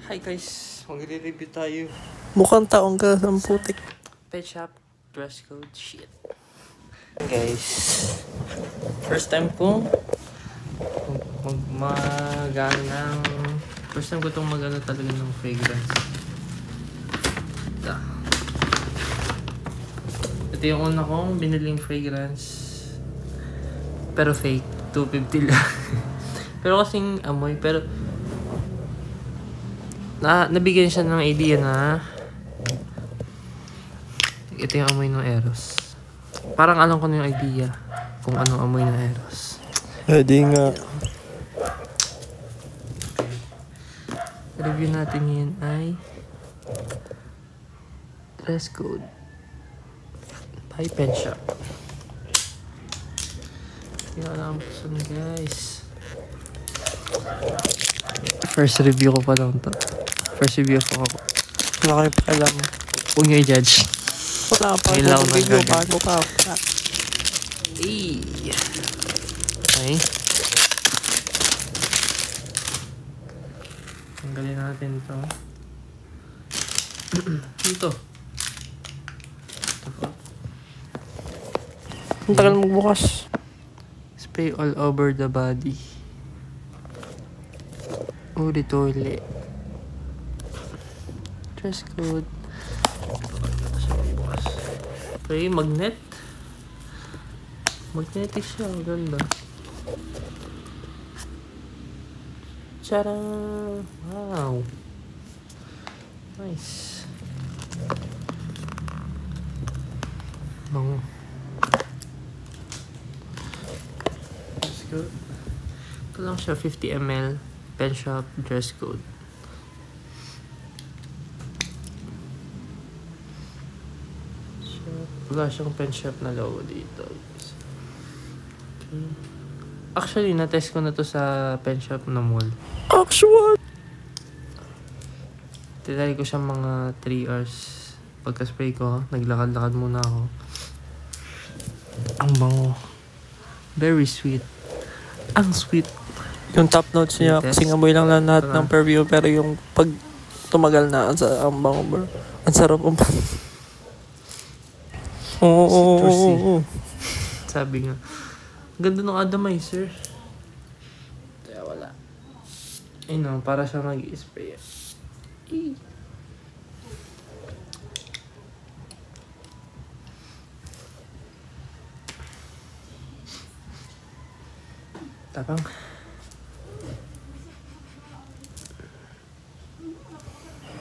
Hi guys, magre-review tayo. Mukhang taong ka ang putik. Pet shop, dress code, shit. Guys, first time ko first time ko itong magano talaga ng fragrance. Ito yung una kong biniling fragrance. Pero fake, 250 lang. Pero kasing amoy, pero nabigyan siya ng idea na ito yung amoy ng Eros. Parang alam ko na yung idea kung anong amoy ng Eros. Di nga. Review natin ngayon ay dress code by Pen Shop. Hindi ko alam po guys. First review ko pa lang to. First review ko ako. Wala kayo pakialam. Huwag nyo i-judge. Wala pa. Ilaw na Video gagawin. bago pa. Okay. Tanggalin natin ito. Ito. Ang tagal magbukas. Spray all over the body. Ulit-ulit. Dress code. Okay, magnet. Magnetic siya. Ang ganda. Tcharam! Wow! Nice. Bango. Dress code. Ito lang siya, 50 ml. Pen Shop dress code. Wala siyang Pen Shop na logo dito. Okay. Actually, na-test ko na to sa Pen Shop na mall. Actual! Tinry ko siya mga 3 hours. Pagka-spray ko, naglakad-lakad muna ako. Ang bango. Very sweet. Ang sweet. Yung top notes niya, kasing amoy lang lahat ng perfume, pero yung pag tumagal na, ang bango bro. Ang sarap. Oo. Sabi nga, ganda ng atomizer. Kaya wala. Ayun o, para siya mag-i-spray. Tapang.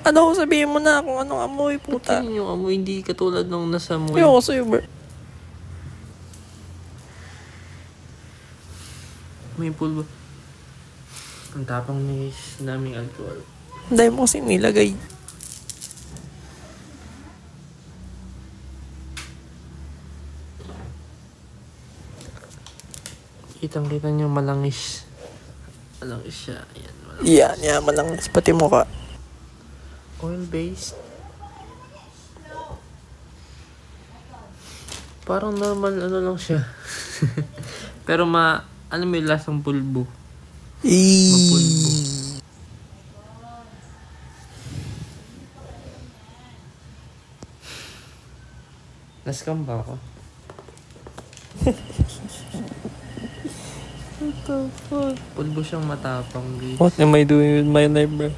Ano, sabihin mo na kung anong amoy, puta. Puta. Yung amoy, hindi katulad nung nasa mall. Ayoko sa'yo, bro. May pulbo. Ang tapang ni naming alcohol. Dahil mo kasing nilagay. Kitang-kita nyo malangis. Malangis siya. Ayan, malangis. Yan, malangis. Pati mukha. Oil-based. Parang normal ano lang siya. Pero ano may lasang pulbo. Mapulbo. Nascam ba ako? What the fuck? Pulbo siyang matapang, guys. What am I doing with my life, bro?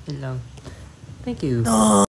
Yun lang. Thank you. No.